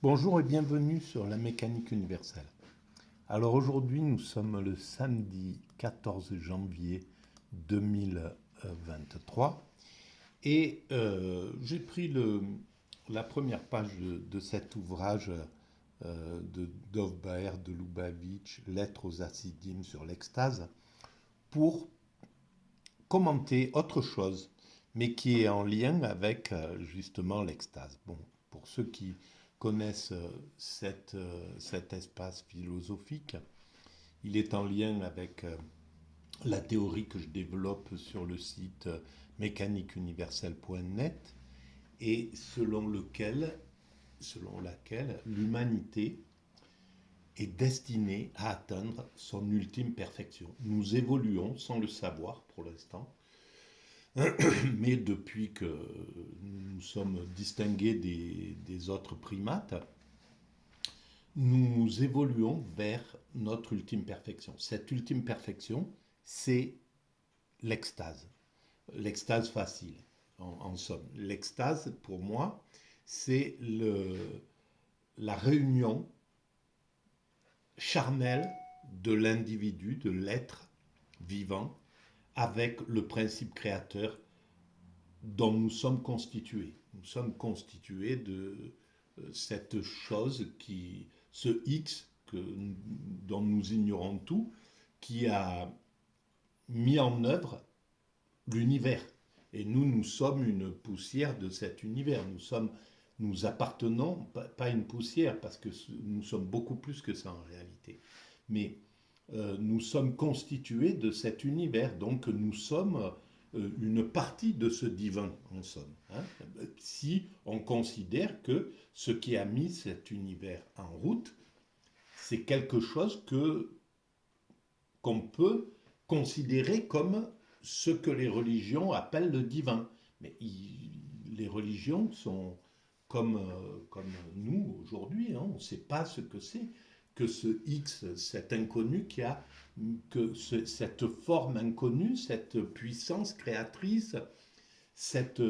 Bonjour et bienvenue sur la mécanique universelle. Alors aujourd'hui nous sommes le samedi 14 janvier 2023 et j'ai pris la première page de cet ouvrage de Dov Baer de Lubavitch, Lettres aux Hassidim sur l'extase, pour commenter autre chose, mais qui est en lien avec justement l'extase. Bon, pour ceux qui connaissent cet espace philosophique, il est en lien avec la théorie que je développe sur le site mécaniqueuniverselle.net et selon laquelle l'humanité est destinée à atteindre son ultime perfection. Nous évoluons sans le savoir pour l'instant, mais depuis que nous nous sommes distingués des autres primates, nous évoluons vers notre ultime perfection. Cette ultime perfection, c'est l'extase. L'extase facile, en somme. L'extase, pour moi, c'est la réunion charnelle de l'individu, de l'être vivant, avec le principe créateur dont nous sommes constitués. Nous sommes constitués de cette chose ce X dont nous ignorons tout, qui a mis en œuvre l'univers. Et nous sommes une poussière de cet univers. Nous appartenons, pas une poussière, parce que nous sommes beaucoup plus que ça en réalité. Mais nous sommes constitués de cet univers. Donc nous sommes une partie de ce divin, en somme. Hein, si on considère que ce qui a mis cet univers en route, c'est quelque chose qu'on peut considérer comme ce que les religions appellent le divin. Mais les religions sont comme nous aujourd'hui, hein, on ne sait pas ce que c'est que ce X, cet inconnu cette forme inconnue, cette puissance créatrice, cette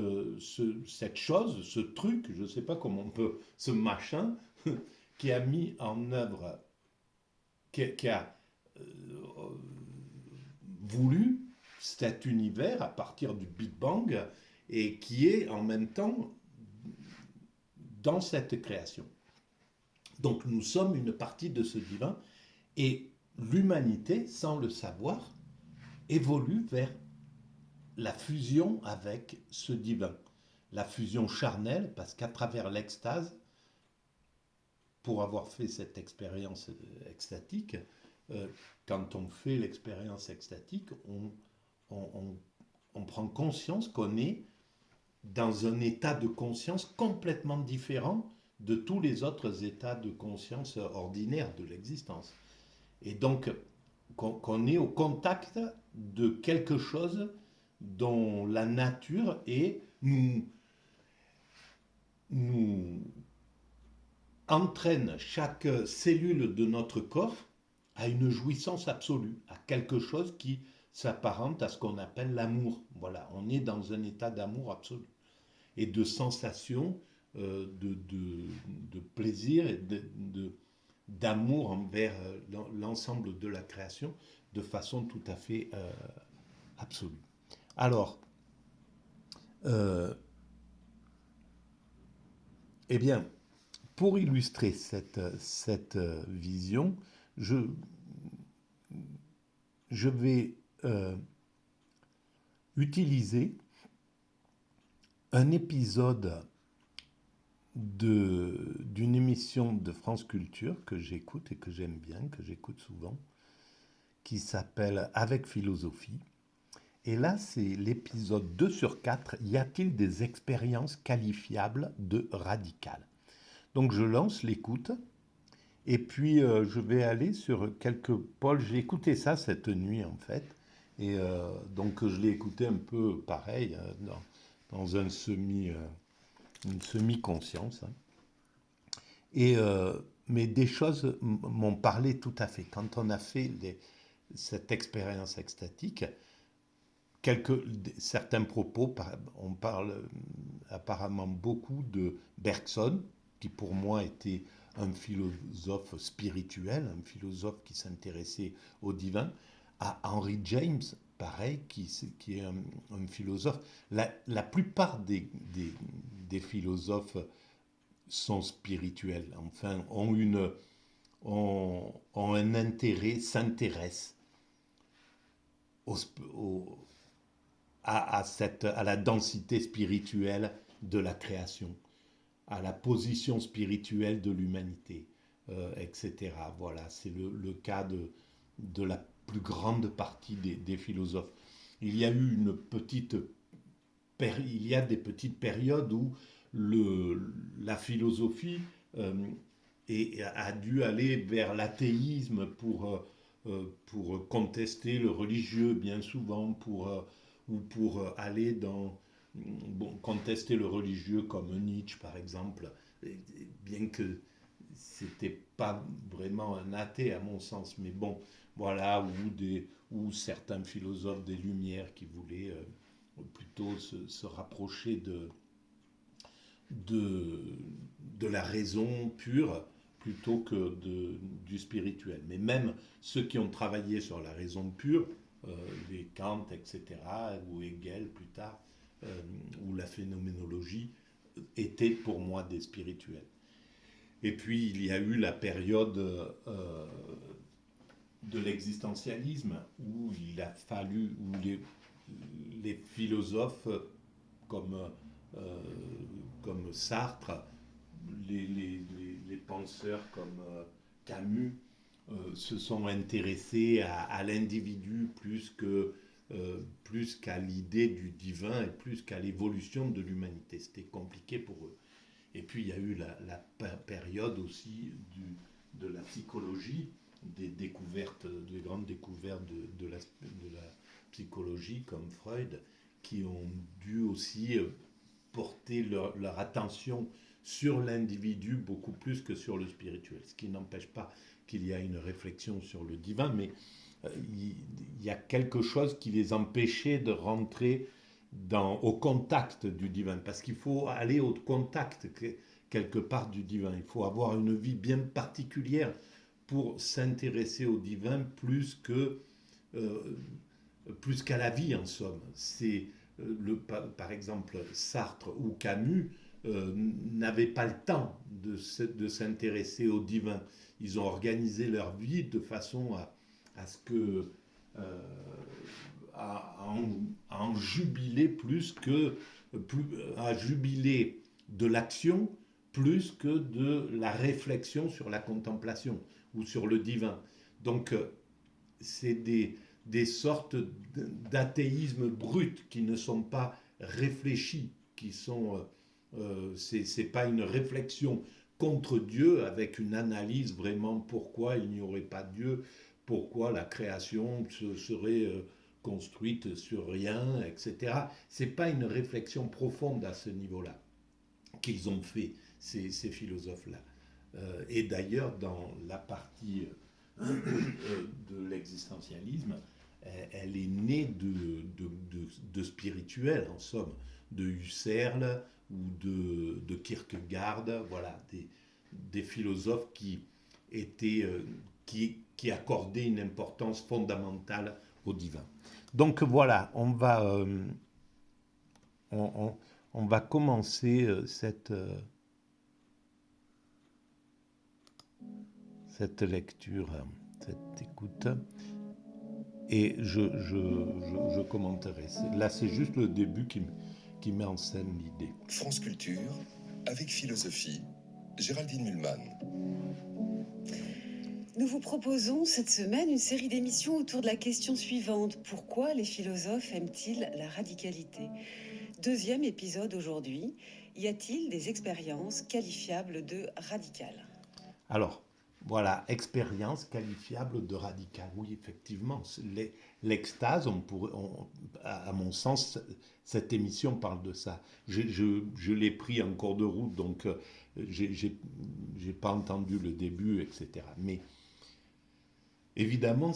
chose, ce truc, je ne sais pas comment on peut, ce machin, qui a mis en œuvre, qui a voulu cet univers à partir du Big Bang et qui est en même temps dans cette création. Donc nous sommes une partie de ce divin et l'humanité, sans le savoir, évolue vers la fusion avec ce divin. La fusion charnelle, parce qu'à travers l'extase, pour avoir fait cette expérience extatique, quand on fait l'expérience extatique, on prend conscience qu'on est dans un état de conscience complètement différent de tous les autres états de conscience ordinaires de l'existence. Et donc, qu'on est au contact de quelque chose dont la nature nous entraîne chaque cellule de notre corps à une jouissance absolue, à quelque chose qui s'apparente à ce qu'on appelle l'amour. Voilà, on est dans un état d'amour absolu et de sensation, de plaisir et d'amour envers l'ensemble de la création de façon tout à fait absolue. Alors, euh, eh bien, pour illustrer cette vision, je, je vais utiliser un épisode d'une émission de France Culture que j'écoute et que j'aime bien, que j'écoute souvent, qui s'appelle Avec philosophie. Et là, c'est l'épisode 2 sur 4. Y a-t-il des expériences qualifiables de radicales? Donc je lance l'écoute et puis je vais aller sur quelques pôles. J'ai écouté ça cette nuit en fait. Et donc je l'ai écouté un peu pareil, dans une semi-conscience, hein. Et, mais des choses m'ont parlé tout à fait. Quand on a fait cette expérience extatique, certains propos, on parle apparemment beaucoup de Bergson, qui pour moi était un philosophe spirituel, un philosophe qui s'intéressait au divin, à Henry James, pareil, qui est un philosophe. La plupart des philosophes sont spirituels, enfin, ont un intérêt, s'intéressent au, au, à la densité spirituelle de la création, à la position spirituelle de l'humanité, etc. Voilà, c'est le cas de la plus grande partie des philosophes. Il y a eu il y a des petites périodes où la philosophie a dû aller vers l'athéisme pour contester le religieux, bien souvent, ou pour aller contester le religieux, comme Nietzsche, par exemple, bien que c'était pas vraiment un athée, à mon sens, mais bon, voilà, ou certains philosophes des Lumières qui voulaient plutôt se rapprocher de, de la raison pure plutôt que du spirituel. Mais même ceux qui ont travaillé sur la raison pure, les Kant, etc., ou Hegel plus tard, ou la phénoménologie, étaient pour moi des spirituels. Et puis il y a eu la période de l'existentialisme où il a fallu, où les philosophes comme, euh, comme Sartre, les penseurs comme Camus se sont intéressés à l'individu plus qu'à l'idée du divin et plus qu'à l'évolution de l'humanité. C'était compliqué pour eux. Et puis il y a eu la période aussi de la psychologie, des grandes découvertes de la psychologie comme Freud, qui ont dû aussi porter leur attention sur l'individu beaucoup plus que sur le spirituel. Ce qui n'empêche pas qu'il y a une réflexion sur le divin, mais il y a quelque chose qui les empêchait de rentrer au contact du divin, parce qu'il faut aller au contact quelque part du divin. Il faut avoir une vie bien particulière pour s'intéresser au divin euh, plus qu'à la vie en somme. C'est par exemple Sartre ou Camus n'avaient pas le temps de s'intéresser au divin. Ils ont organisé leur vie de façon à ce que à en jubiler à jubiler de l'action plus que de la réflexion sur la contemplation ou sur le divin. Donc c'est des sortes d'athéisme brut qui ne sont pas réfléchis, c'est pas une réflexion contre Dieu avec une analyse vraiment pourquoi il n'y aurait pas de Dieu, pourquoi la création serait construite sur rien, etc. C'est pas une réflexion profonde à ce niveau-là qu'ils ont fait ces philosophes-là. Et d'ailleurs, dans la partie de l'existentialisme, elle est née de spirituel, en somme, de Husserl ou de Kierkegaard, voilà, des philosophes qui accordaient une importance fondamentale au divin. Donc voilà, on va commencer cette lecture, cette écoute, et je commenterai. Là, c'est juste le début qui met en scène l'idée. France Culture, avec philosophie, Géraldine Mühlmann. Nous vous proposons cette semaine une série d'émissions autour de la question suivante. Pourquoi les philosophes aiment-ils la radicalité ? Deuxième épisode aujourd'hui. Y a-t-il des expériences qualifiables de radicales ? Alors, voilà, expérience qualifiable de radicale. Oui, effectivement, l'extase, à mon sens, cette émission parle de ça. Je l'ai pris en cours de route, donc j'ai pas entendu le début, etc. Mais évidemment,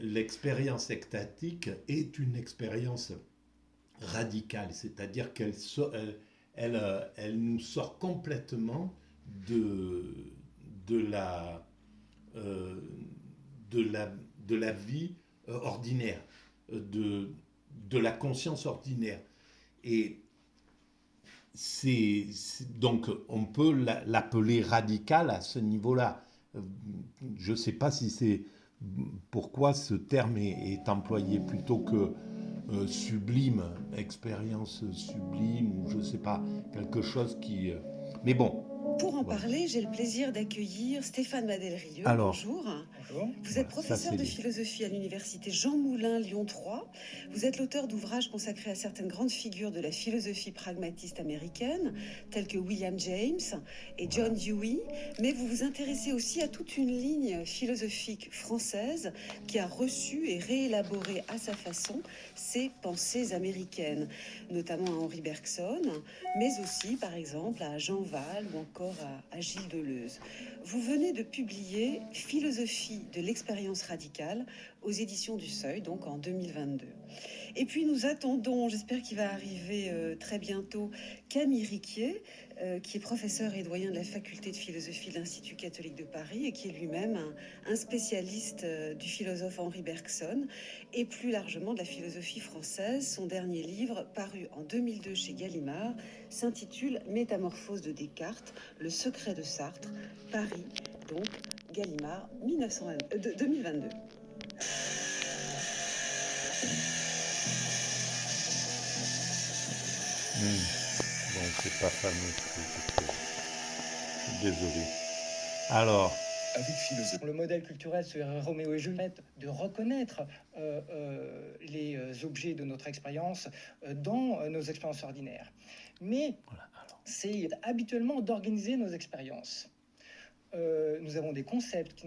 l'expérience extatique est une expérience radicale, c'est-à-dire elle nous sort complètement de, de, la, euh, de la vie ordinaire, de la conscience ordinaire. Et donc on peut l'appeler radical à ce niveau-là. Je ne sais pas si c'est pourquoi ce terme est employé plutôt que sublime, expérience sublime, ou je ne sais pas, quelque chose qui... Mais bon, Pour en voilà. parler, j'ai le plaisir d'accueillir Stéphane Madelrieux. Alors, bonjour. Bonjour. Vous êtes voilà, ça, professeur c'est de les- philosophie à l'université Jean Moulin Lyon 3. Vous êtes l'auteur d'ouvrages consacrés à certaines grandes figures de la philosophie pragmatiste américaine, telles que William James et John Dewey, mais vous vous intéressez aussi à toute une ligne philosophique française qui a reçu et réélaboré à sa façon ces pensées américaines, notamment à Henri Bergson, mais aussi par exemple à Jean Val ou encore à Gilles Deleuze. Vous venez de publier Philosophie de l'expérience radicale aux éditions du Seuil, donc en 2022. Et puis nous attendons, j'espère qu'il va arriver très bientôt, Camille Riquier, qui est professeur et doyen de la faculté de philosophie de l'Institut catholique de Paris et qui est lui-même un spécialiste du philosophe Henri Bergson et plus largement de la philosophie française. Son dernier livre, paru en 2002 chez Gallimard, s'intitule Métamorphose de Descartes, le secret de Sartre, Paris, donc Gallimard 2022. Bon, c'est pas fameux. Je suis désolé. Alors, Avec philosophie. Le modèle culturel serait Roméo et Juliette, de reconnaître les objets de notre expérience dans nos expériences ordinaires. Mais voilà. Alors, c'est habituellement d'organiser nos expériences. Nous avons des concepts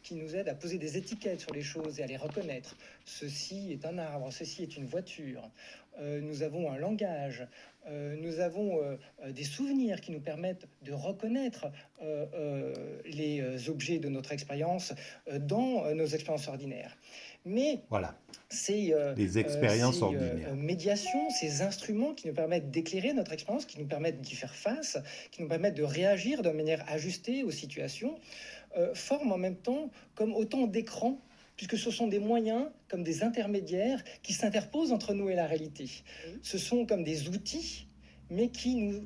qui nous aident à poser des étiquettes sur les choses et à les reconnaître. Ceci est un arbre, ceci est une voiture. Nous avons un langage. Nous avons des souvenirs qui nous permettent de reconnaître les objets de notre expérience dans nos expériences ordinaires. Mais voilà. ces expériences ordinaires. médiations, ces instruments qui nous permettent d'éclairer notre expérience, qui nous permettent d'y faire face, qui nous permettent de réagir de manière ajustée aux situations, forment en même temps comme autant d'écrans, puisque ce sont des moyens comme des intermédiaires qui s'interposent entre nous et la réalité. Ce sont comme des outils, mais qui nous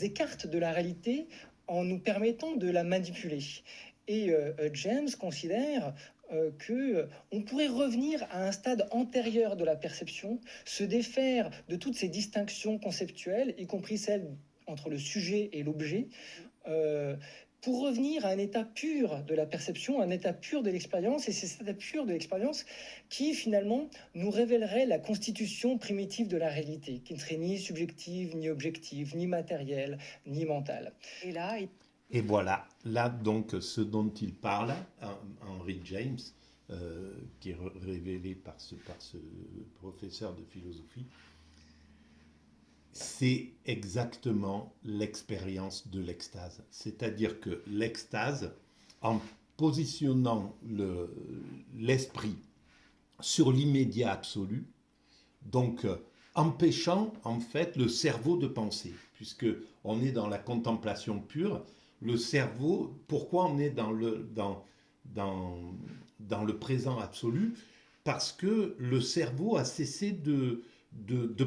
écartent de la réalité en nous permettant de la manipuler. Et James considère qu'on pourrait revenir à un stade antérieur de la perception, se défaire de toutes ces distinctions conceptuelles, y compris celles entre le sujet et l'objet, pour revenir à un état pur de la perception, un état pur de l'expérience, et c'est cet état pur de l'expérience qui finalement nous révélerait la constitution primitive de la réalité, qui ne serait ni subjective, ni objective, ni matérielle, ni mentale. Et voilà, là donc ce dont il parle, Henry James, qui est révélé par ce professeur de philosophie, c'est exactement l'expérience de l'extase. C'est-à-dire que l'extase, en positionnant l'esprit sur l'immédiat absolu, donc empêchant en fait le cerveau de penser, puisque on est dans la contemplation pure. Le cerveau, pourquoi on est dans le présent absolu? Parce que le cerveau a cessé de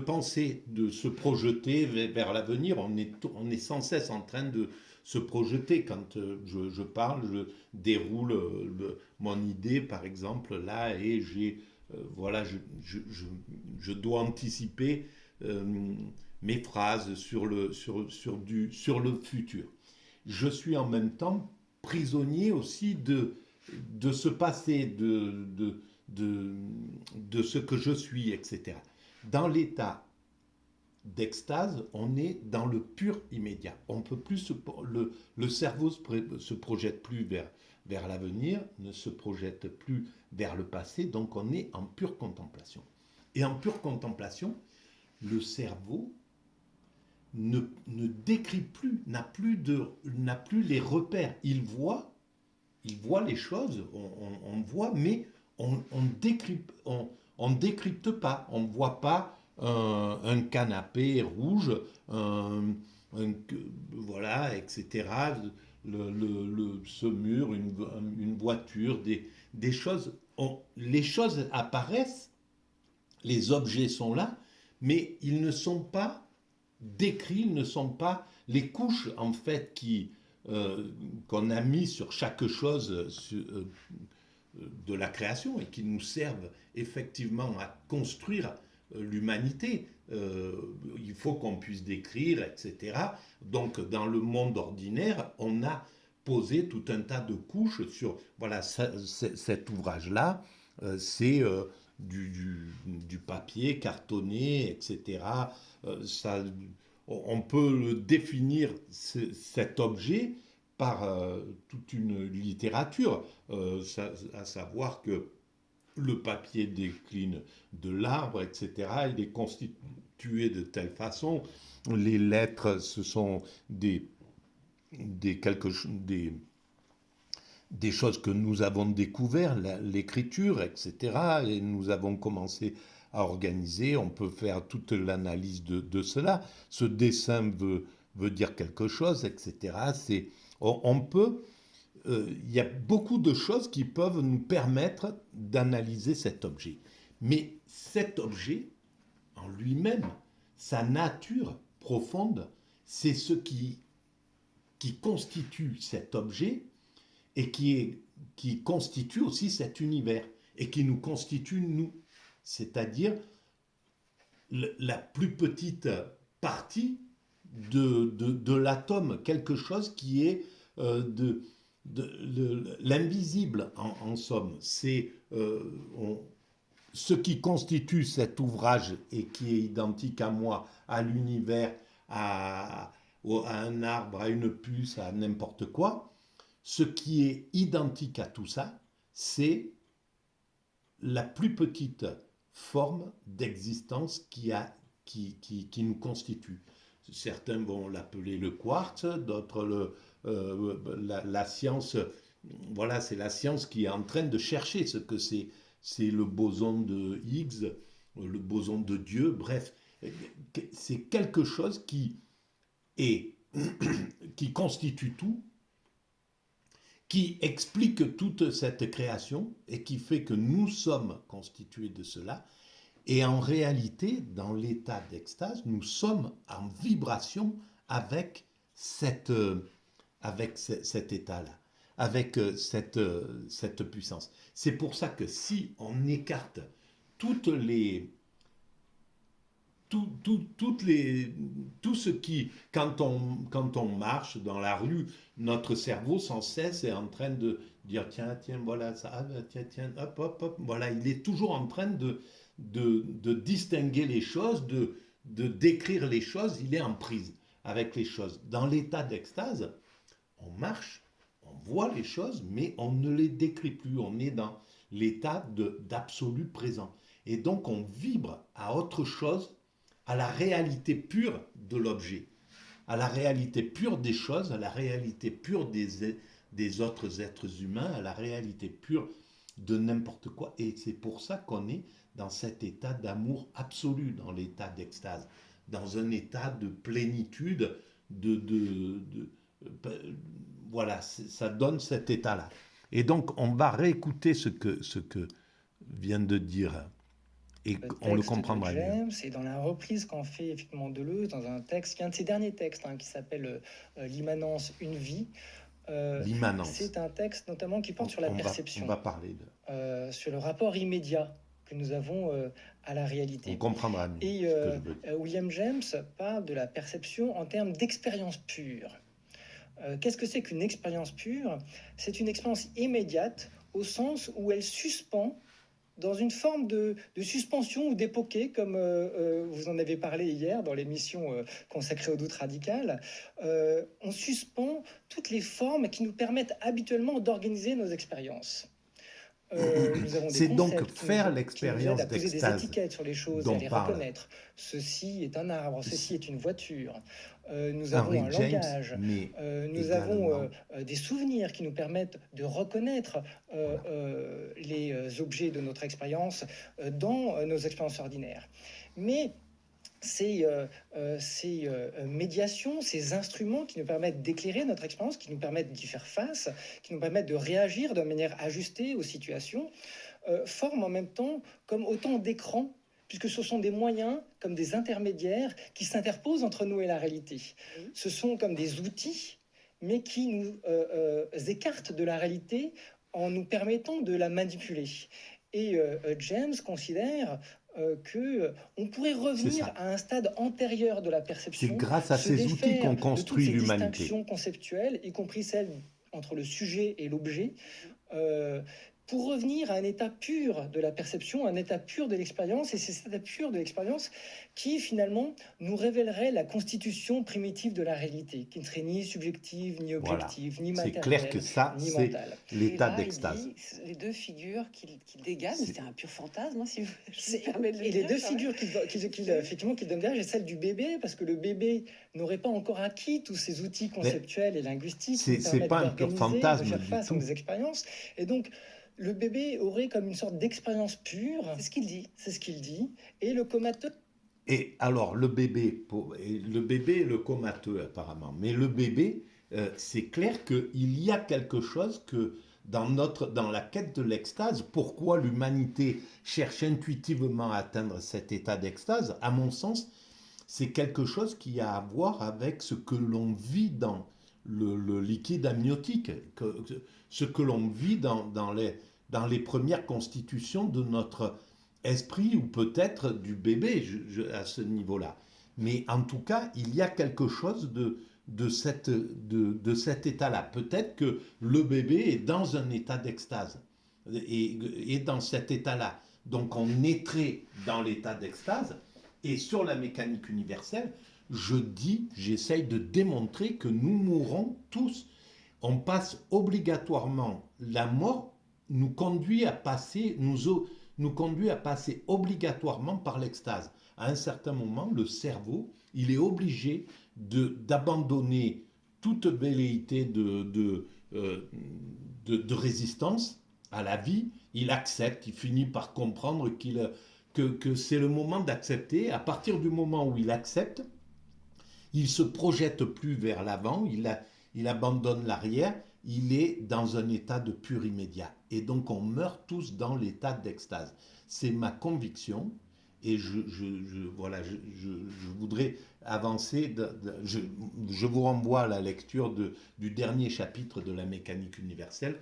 penser, de se projeter vers l'avenir. On est sans cesse en train de se projeter. Quand je parle, je déroule mon idée, par exemple, là, et voilà, je dois anticiper mes phrases sur le futur. Je suis en même temps prisonnier aussi de ce passé, de ce que je suis, etc. Dans l'état d'extase, on est dans le pur immédiat. On peut plus le cerveau se projette plus vers l'avenir, ne se projette plus vers le passé, donc on est en pure contemplation. Et en pure contemplation, le cerveau ne décrypte plus, n'a plus les repères. Il voit les choses, on voit, mais on décrypte pas. On ne voit pas un canapé rouge, voilà, etc. Ce mur, une voiture, des choses. Les choses apparaissent, les objets sont là, mais ils ne sont pas décrits, ils ne sont pas les couches en fait qu'on a mis sur chaque chose de la création et qui nous servent effectivement à construire l'humanité. Il faut qu'on puisse décrire, etc. Donc, dans le monde ordinaire, on a posé tout un tas de couches sur, voilà, cet ouvrage-là, c'est du papier cartonné, etc. Ça, on peut le définir, cet objet, par toute une littérature, à savoir que le papier décline de l'arbre, etc. Il est constitué de telle façon. Les lettres, ce sont des choses que nous avons découvert, l'écriture, etc. Et nous avons commencé à organiser. On peut faire toute l'analyse de cela. Ce dessin veut dire quelque chose, etc. On peut il y a beaucoup de choses qui peuvent nous permettre d'analyser cet objet. Mais cet objet, en lui-même, sa nature profonde, c'est ce qui constitue cet objet et qui constitue aussi cet univers et qui nous constitue nous. C'est-à-dire la plus petite partie de l'atome, quelque chose qui est l'invisible en somme. C'est ce qui constitue cet ouvrage et qui est identique à moi, à l'univers, à un arbre, à une puce, à n'importe quoi. Ce qui est identique à tout ça, c'est la plus petite forme d'existence qui nous constitue. Certains vont l'appeler le quartz, d'autres la science. Voilà, c'est la science qui est en train de chercher ce que c'est. C'est le boson de Higgs, le boson de Dieu, bref. C'est quelque chose qui constitue tout, qui explique toute cette création et qui fait que nous sommes constitués de cela. Et en réalité, dans l'état d'extase, nous sommes en vibration avec cet état-là, avec cette puissance. C'est pour ça que si on écarte toutes tout ce qui, quand on marche dans la rue, notre cerveau sans cesse est en train de dire tiens, voilà ça, tiens, hop, hop, hop, voilà, il est toujours en train de distinguer les choses, de décrire les choses, il est en prise avec les choses. Dans l'état d'extase, on marche, on voit les choses, mais on ne les décrit plus, on est dans l'état d'absolu présent. Et donc on vibre à autre chose, à la réalité pure de l'objet, à la réalité pure des choses, à la réalité pure des autres êtres humains, à la réalité pure de n'importe quoi. Et c'est pour ça qu'on est dans cet état d'amour absolu, dans l'état d'extase, dans un état de plénitude, voilà, ça donne cet état-là. Et donc, on va réécouter ce que vient de dire et on le comprendra mieux. C'est dans la reprise qu'en fait effectivement Deleuze dans un texte, qui est un de ses derniers textes, qui s'appelle L'immanence, une vie. L'immanence. C'est un texte notamment qui porte sur la perception. On va parler sur le rapport immédiat que nous avons à la réalité. On comprendra mieux. Et William James parle de la perception en termes d'expérience pure. Qu'est-ce que c'est qu'une expérience pure ? C'est une expérience immédiate au sens où elle suspend dans une forme de suspension ou d'époquée, comme vous en avez parlé hier dans l'émission consacrée au doute radical. On suspend toutes les formes qui nous permettent habituellement d'organiser nos expériences. C'est donc faire l'expérience d'extase. Poser des étiquettes sur les choses, à les reconnaître. Ceci est un arbre, ceci est une voiture. Nous avons un langage. Nous avons des souvenirs qui nous permettent de reconnaître les objets de notre expérience dans nos expériences ordinaires. Mais ces médiations, ces instruments qui nous permettent d'éclairer notre expérience, qui nous permettent d'y faire face, qui nous permettent de réagir de manière ajustée aux situations, forment en même temps comme autant d'écrans, puisque ce sont des moyens, comme des intermédiaires, qui s'interposent entre nous et la réalité. Oui. Ce sont comme des outils, mais qui nous écartent de la réalité en nous permettant de la manipuler. Et James considère qu'on pourrait revenir ça. à un stade antérieur de la C'est perception, grâce à se ces outils qu'on défaire de toutes construit ces l'humanité. distinctions conceptuelles, y compris celles entre le sujet et l'objet, pour revenir à un état pur de la perception, un état pur de l'expérience, et c'est cet état pur de l'expérience qui finalement nous révélerait la constitution primitive de la réalité, qui ne serait ni subjective, ni Voilà. objective, ni C'est clair que matérielle, ça, ni c'est mentale. Et l'état là, il d'extase. dit, les deux figures qu'il dégage, C'est- c'était un pur fantasme, hein, si je me C'est- permets de le Et les dire, deux quand même. figures effectivement, qu'il donne derrière, c'est celle du bébé, parce que le bébé n'aurait pas encore acquis tous ces outils conceptuels et linguistiques qui nous C'est permettent pas un pur d'organiser, de fantasme faire du face à tout. des expériences. Et donc, le bébé aurait comme une sorte d'expérience pure, C'est ce qu'il dit. c'est ce qu'il dit, et le comateux. Et alors, le bébé est le comateux apparemment, mais le bébé, c'est clair qu'il y a quelque chose que dans la quête de l'extase, pourquoi l'humanité cherche intuitivement à atteindre cet état d'extase, à mon sens, c'est quelque chose qui a à voir avec ce que l'on vit dans le liquide amniotique, ce que l'on vit dans les premières constitutions de notre esprit ou peut-être du bébé à ce niveau-là. Mais en tout cas, il y a quelque chose de cet état-là. Peut-être que le bébé est dans un état d'extase et dans cet état-là. Donc on naîtrait dans l'état d'extase. Et sur la mécanique universelle, j'essaye de démontrer que nous mourrons tous. On passe obligatoirement, la mort nous conduit à passer, nous conduit à passer obligatoirement par l'extase. À un certain moment, le cerveau, il est obligé d'abandonner toute velléité de résistance à la vie. Il accepte, il finit par comprendre que c'est le moment d'accepter. À partir du moment où il accepte, il ne se projette plus vers l'avant, il abandonne l'arrière, il est dans un état de pur immédiat. Et donc on meurt tous dans l'état d'extase. C'est ma conviction et voilà, je voudrais avancer. Je vous renvoie à la lecture du dernier chapitre de la mécanique universelle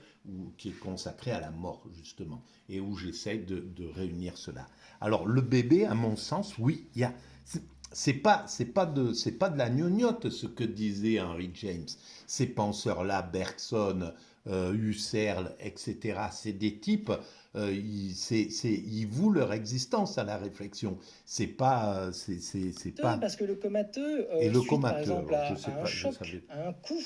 qui est consacré à la mort justement et où j'essaye de réunir cela. Alors le bébé, à mon sens, oui, il y a... C'est pas de la gnognotte ce que disait Henry James. Ces penseurs-là, Bergson, Husserl, etc., c'est des types, ils vouent leur existence à la réflexion. C'est pas... Parce que le comateux, Et le suite comateux, par exemple alors, à un choc, à un coup,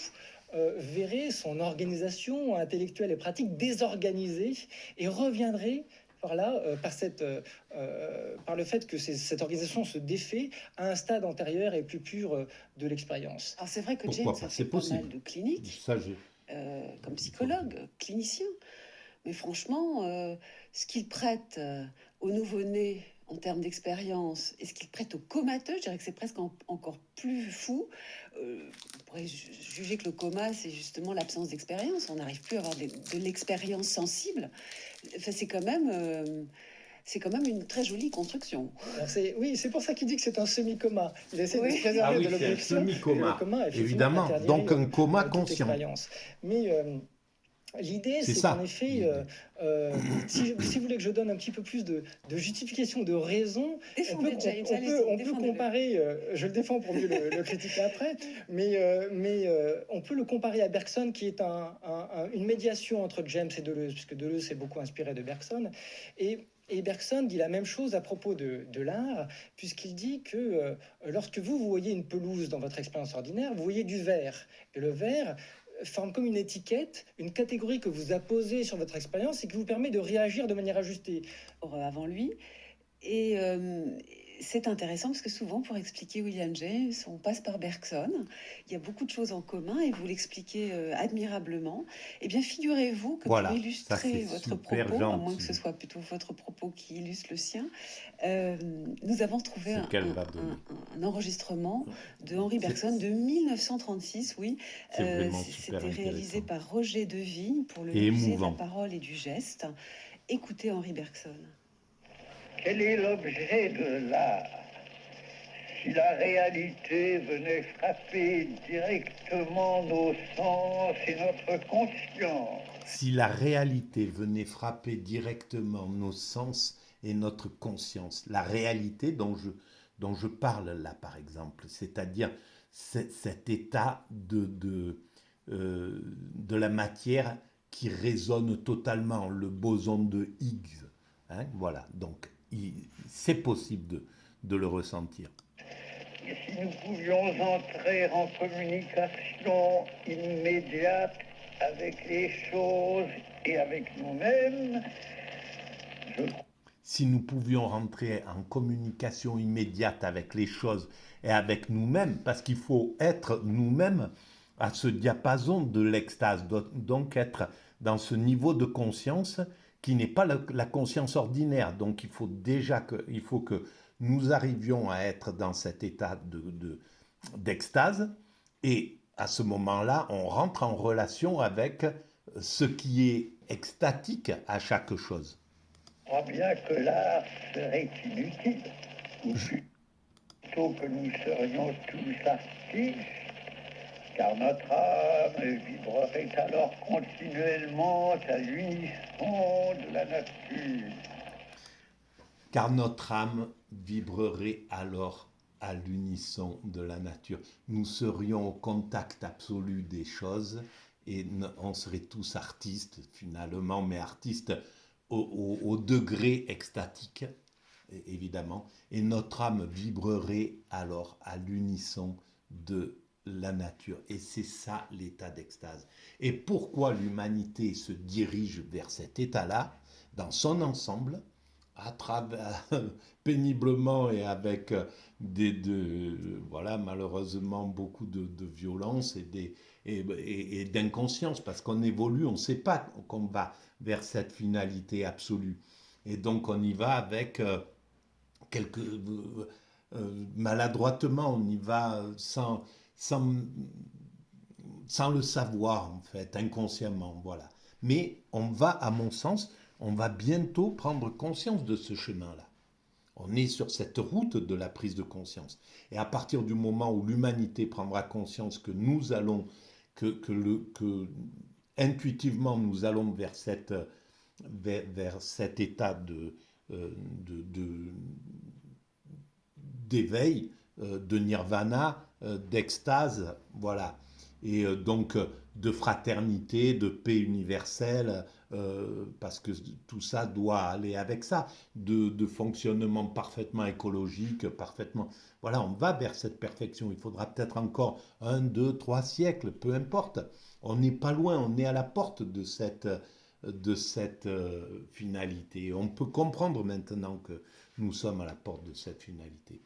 verrait son organisation intellectuelle et pratique désorganisée et reviendrait par là, par le fait que cette organisation se défait à un stade antérieur et plus pur de l'expérience. Alors c'est vrai que Pourquoi James pas, a c'est fait pas possible. mal de cliniques Ça, comme psychologue, clinicien. Mais franchement, ce qu'il prête aux nouveau-nés en termes d'expérience et ce qu'il prête aux comateux, je dirais que c'est presque encore plus fou. On pourrait juger que le coma, c'est justement l'absence d'expérience. On n'arrive plus à avoir de l'expérience sensible. Enfin, c'est quand même une très jolie construction. Alors c'est pour ça qu'il dit que c'est un semi-coma. Il essaie de Oui. se préserver de c'est un l'objection. semi-coma, Le coma, effectivement, évidemment. interdirait, Donc un coma toute conscient. expérience. Mais l'idée, C'est c'est ça, qu'en effet, l'idée. si vous voulez que je donne un petit peu plus de justification, de raison, Défendez James, on allez-y, peut défendez-le. comparer, je le défends pour mieux le critiquer après, mais on peut le comparer à Bergson, qui est une médiation entre James et Deleuze, puisque Deleuze s'est beaucoup inspiré de Bergson. Et Bergson dit la même chose à propos de l'art, puisqu'il dit que lorsque vous voyez une pelouse dans votre expérience ordinaire, vous voyez du vert. Et le vert forme comme une étiquette, une catégorie que vous apposez sur votre expérience et qui vous permet de réagir de manière ajustée. Avant lui. Et c'est intéressant parce que souvent, pour expliquer William James, on passe par Bergson. Il y a beaucoup de choses en commun et vous l'expliquez admirablement. Eh bien, figurez-vous que pour Voilà, ça c'est illustrer votre super propos, à moins que ce gentil, soit plutôt votre propos qui illustre le sien, euh, nous avons trouvé ce qu'elle va donner. un enregistrement de Henri Bergson C'est de 1936, oui. c'est vraiment super C'était réalisé intéressant par Roger Devigne pour le et Musée de la émouvant. parole et du geste. Écoutez Henri Bergson. Quel est l'objet de l'art? Si la réalité venait frapper directement nos sens et notre conscience, Si la réalité venait frapper directement nos sens et notre conscience, la réalité dont je parle là par exemple, c'est-à-dire cet état de la matière qui résonne totalement, le boson de Higgs. Hein, voilà, donc c'est possible de le ressentir. et si nous pouvions entrer en communication immédiate avec les choses et avec nous-mêmes, je Si nous pouvions rentrer en communication immédiate avec les choses et avec nous-mêmes, parce qu'il faut être nous-mêmes à ce diapason de l'extase, donc être dans ce niveau de conscience qui n'est pas la conscience ordinaire. Donc il faut que nous arrivions à être dans cet état d'extase, et à ce moment-là, on rentre en relation avec ce qui est extatique à chaque chose. crois bien que l'art serait inutile, ou plutôt que nous serions tous artistes, car notre âme vibrerait alors continuellement à l'unisson de la nature. Car notre âme vibrerait alors à l'unisson de la nature. Nous serions au contact absolu des choses et on serait tous artistes finalement, mais artistes au degré extatique, évidemment, et notre âme vibrerait alors à l'unisson de la nature. Et c'est ça l'état d'extase. Et pourquoi l'humanité se dirige vers cet état-là, dans son ensemble, à travers, péniblement et avec voilà, malheureusement beaucoup de violence et d'inconscience, parce qu'on évolue, on ne sait pas qu'on va vers cette finalité absolue. Et donc on y va avec maladroitement, on y va sans le savoir en fait, inconsciemment, voilà. Mais on va, à mon sens, on va bientôt prendre conscience de ce chemin-là. On est sur cette route de la prise de conscience. Et à partir du moment où l'humanité prendra conscience que nous allons, que intuitivement nous allons vers cet état d'éveil, de nirvana, d'extase, voilà. Et donc de fraternité, de paix universelle, parce que tout ça doit aller avec ça, de fonctionnement parfaitement écologique, parfaitement... Voilà, on va vers cette perfection. Il faudra peut-être encore 1, 2, 3 siècles, peu importe. On n'est pas loin, on est à la porte de cette finalité. On peut comprendre maintenant que nous sommes à la porte de cette finalité.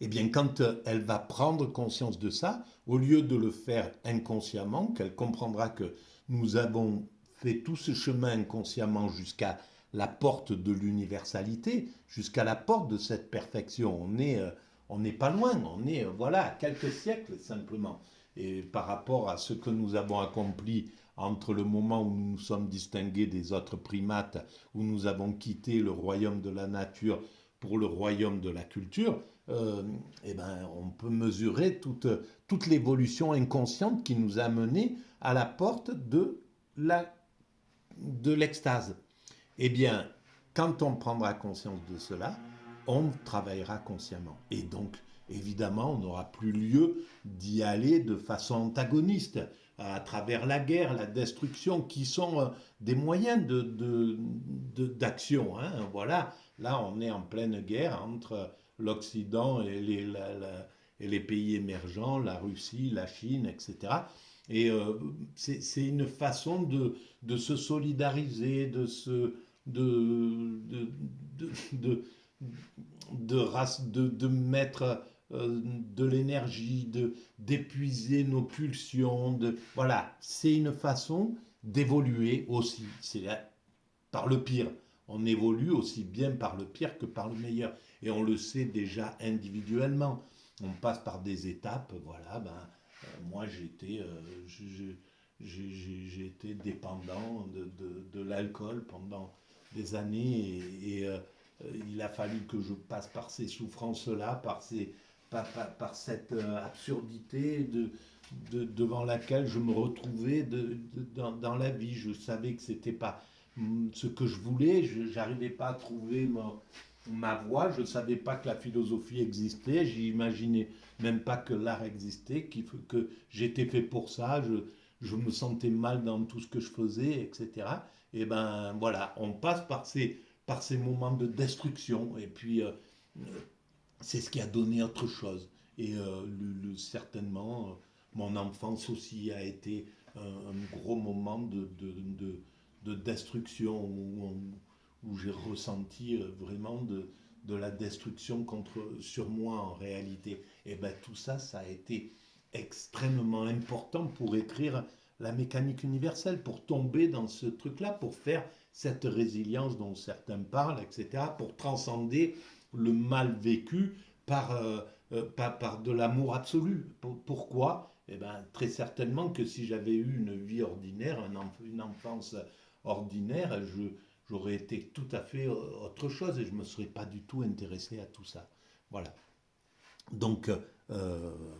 Eh bien, quand elle va prendre conscience de ça, au lieu de le faire inconsciemment, qu'elle comprendra que nous avons fait tout ce chemin inconsciemment jusqu'à la porte de l'universalité, jusqu'à la porte de cette perfection. On n'est pas loin, on est voilà, à quelques siècles simplement. Et par rapport à ce que nous avons accompli entre le moment où nous nous sommes distingués des autres primates, où nous avons quitté le royaume de la nature pour le royaume de la culture, eh ben, on peut mesurer toute l'évolution inconsciente qui nous a menés à la porte de l'extase. Eh bien, quand on prendra conscience de cela, on travaillera consciemment. Et donc, évidemment, on n'aura plus lieu d'y aller de façon antagoniste, à travers la guerre, la destruction, qui sont des moyens d'action. Hein. Voilà, là, on est en pleine guerre entre l'Occident et les pays émergents, la Russie, la Chine, etc. Et c'est une façon de se solidariser, de de mettre de l'énergie, d'épuiser nos pulsions. Voilà, c'est une façon d'évoluer aussi. Par le pire. On évolue aussi bien par le pire que par le meilleur. Et on le sait déjà individuellement. On passe par des étapes. Voilà, moi j'ai été dépendant de l'alcool pendant des années il a fallu que je passe par ces souffrances-là, par cette absurdité devant laquelle je me retrouvais dans la vie. Je savais que c'était pas ce que je voulais, je n'arrivais pas à trouver ma voie, je ne savais pas que la philosophie existait, j'imaginais même pas que l'art existait, que j'étais fait pour ça, je me sentais mal dans tout ce que je faisais, etc. Et ben voilà, on passe par ces moments de destruction, et puis c'est ce qui a donné autre chose. Et certainement, mon enfance aussi a été un gros moment de destruction où j'ai ressenti vraiment de la destruction sur moi en réalité. Et bien tout ça, ça a été extrêmement important pour écrire la mécanique universelle, pour tomber dans ce truc-là, pour faire cette résilience dont certains parlent, etc., pour transcender le mal vécu par de l'amour absolu. Pourquoi? Eh ben, très certainement que si j'avais eu une vie ordinaire, une enfance ordinaire, j'aurais été tout à fait autre chose et je ne me serais pas du tout intéressé à tout ça. Voilà. Donc,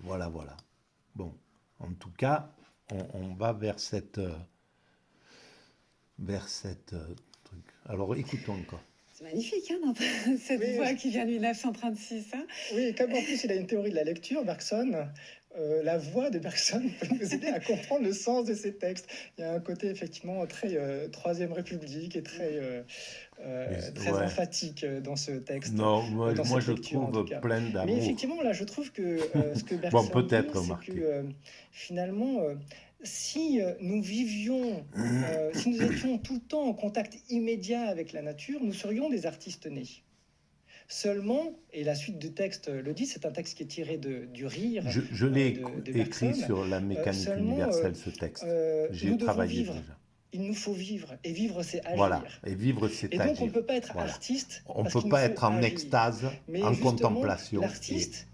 voilà. Bon, en tout cas, on va vers cette truc. Alors, écoutons encore. C'est magnifique, hein, cette voix qui vient de 1936. Hein. Oui, comme en plus il a une théorie de la lecture, Bergson, la voix de Bergson peut nous aider à comprendre le sens de ces textes. Il y a un côté effectivement très Troisième République et très emphatique dans ce texte. Non, moi je trouve plein d'amour. Mais effectivement, là, je trouve que ce que Bergson bon, peut-être dit, c'est que finalement, si nous vivions, si nous étions tout le temps en contact immédiat avec la nature, nous serions des artistes nés. Seulement, et la suite du texte le dit, c'est un texte qui est tiré du Rire. Je l'ai écrit sur la mécanique universelle, ce texte. J'ai travaillé déjà. Il nous faut vivre, et vivre c'est agir. Voilà, et vivre c'est agir. Et donc on ne peut pas être artiste. On ne peut pas être en extase, en contemplation. L'artiste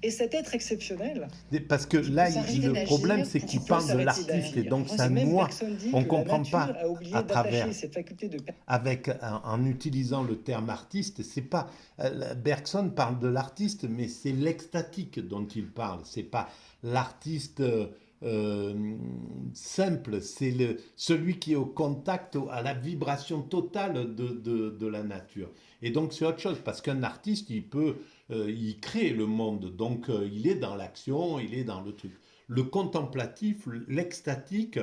et cet être exceptionnel. Parce que là, le problème, c'est qu'il parle de l'artiste, et donc ça noie. On ne comprend pas à travers, en utilisant le terme artiste, c'est pas. Bergson parle de l'artiste, mais c'est l'extatique dont il parle. C'est pas l'artiste simple, c'est celui qui est au contact, à la vibration totale de la nature. Et donc c'est autre chose, parce qu'un artiste, il crée le monde, donc il est dans l'action, il est dans le truc. Le contemplatif, l'extatique,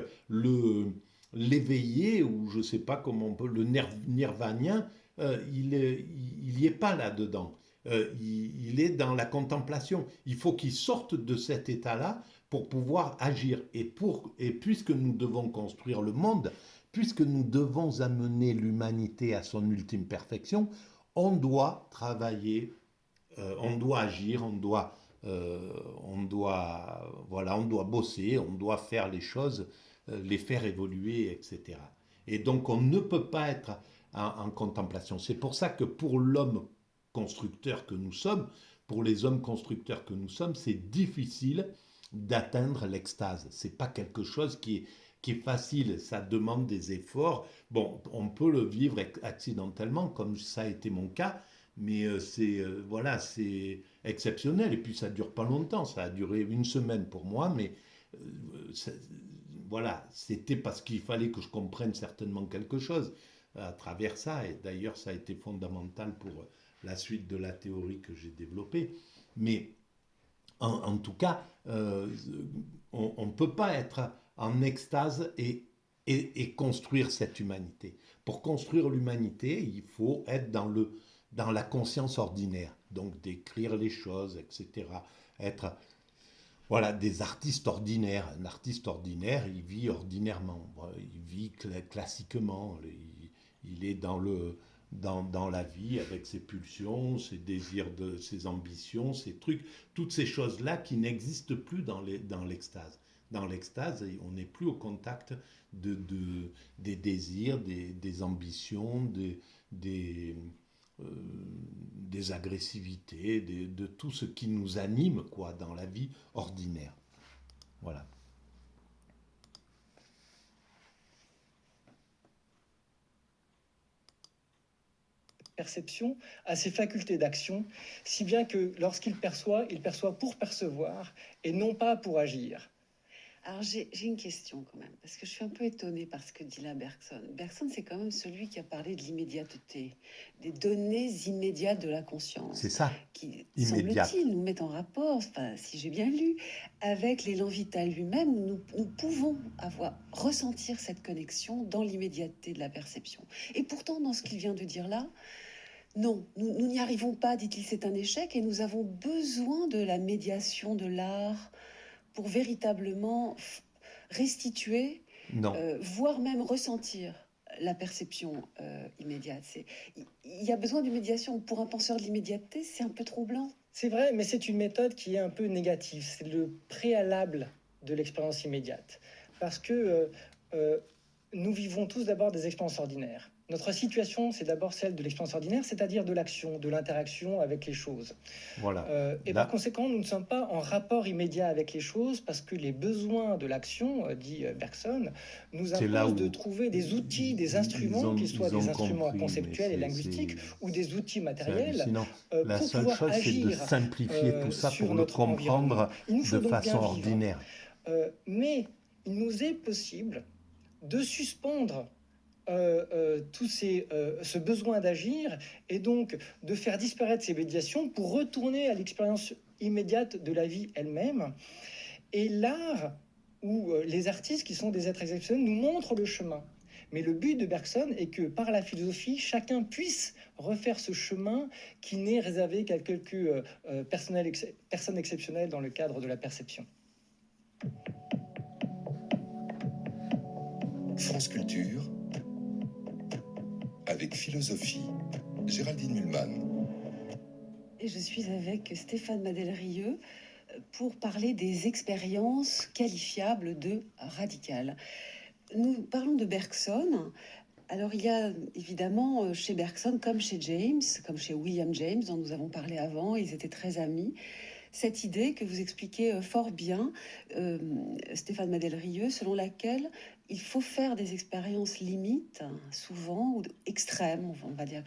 l'éveillé, ou je ne sais pas comment on peut, le nirvanien, il n'y est pas là-dedans. Il est dans la contemplation. Il faut qu'il sorte de cet état-là pour pouvoir agir. Et puisque nous devons construire le monde, puisque nous devons amener l'humanité à son ultime perfection, on doit travailler, on doit agir, on doit bosser, on doit faire les choses, les faire évoluer, etc. Et donc on ne peut pas être en contemplation. C'est pour ça que pour l'homme constructeur que nous sommes, pour les hommes constructeurs que nous sommes, c'est difficile d'atteindre l'extase. C'est pas quelque chose qui est facile, ça demande des efforts. Bon, on peut le vivre accidentellement, comme ça a été mon cas, mais c'est exceptionnel. Et puis ça dure pas longtemps, ça a duré 1 semaine pour moi, mais c'était parce qu'il fallait que je comprenne certainement quelque chose à travers ça. Et d'ailleurs, ça a été fondamental pour la suite de la théorie que j'ai développée. Mais en tout cas, on ne peut pas être en extase et construire cette humanité. Pour construire l'humanité, il faut être dans la conscience ordinaire, donc d'écrire les choses, etc. Être des artistes ordinaires. Un artiste ordinaire, il vit ordinairement, il vit classiquement, il est dans dans la vie, avec ses pulsions, ses désirs, ses ambitions, ses trucs, toutes ces choses-là qui n'existent plus dans l'extase. Dans l'extase, on n'est plus au contact des désirs, des ambitions, des, euh, des agressivités, de tout ce qui nous anime quoi, dans la vie ordinaire. Voilà. Perception a ses facultés d'action, si bien que lorsqu'il perçoit pour percevoir et non pas pour agir. Alors j'ai une question quand même, parce que je suis un peu étonnée par ce que dit là Bergson. Bergson, c'est quand même celui qui a parlé de l'immédiateté, des données immédiates de la conscience, C'est ça, qui, immédiate. semble-t-il, nous mettent en rapport, enfin, si j'ai bien lu, avec l'élan vital lui-même. Nous pouvons ressentir cette connexion dans l'immédiateté de la perception. Et pourtant, dans ce qu'il vient de dire là, non, nous n'y arrivons pas, dit-il, c'est un échec, et nous avons besoin de la médiation de l'art pour véritablement restituer, Non. voire même ressentir la perception immédiate. Il y a besoin d'une médiation. Pour un penseur de l'immédiateté, c'est un peu troublant. C'est vrai, mais c'est une méthode qui est un peu négative. C'est le préalable de l'expérience immédiate. Parce que nous vivons tous d'abord des expériences ordinaires. Notre situation, c'est d'abord celle de l'expérience ordinaire, c'est-à-dire de l'action, de l'interaction avec les choses. Voilà. Et par conséquent, nous ne sommes pas en rapport immédiat avec les choses parce que les besoins de l'action, dit Bergson, nous imposent de trouver des outils, des instruments, qu'ils soient des instruments conceptuels et linguistiques ou des outils matériels, La pour seule pouvoir chose, c'est de agir simplifier tout ça sur pour le notre comprendre environnement. Il nous faut de donc façon bien vivre. ordinaire. Mais il nous est possible de suspendre ce besoin d'agir et donc de faire disparaître ces médiations pour retourner à l'expérience immédiate de la vie elle-même. Et l'art ou les artistes qui sont des êtres exceptionnels nous montrent le chemin. Mais le but de Bergson est que par la philosophie, chacun puisse refaire ce chemin qui n'est réservé qu'à quelques personnes exceptionnelles dans le cadre de la perception. France Culture, avec philosophie, Géraldine Mühlmann. Et je suis avec Stéphane Madel-Rieu pour parler des expériences qualifiables de radicales. Nous parlons de Bergson. Alors il y a évidemment chez Bergson, comme chez James, comme chez William James, dont nous avons parlé avant, ils étaient très amis, cette idée que vous expliquez fort bien, Stéphane Madel-Rieu, selon laquelle il faut faire des expériences limites, souvent, ou extrêmes, on va dire,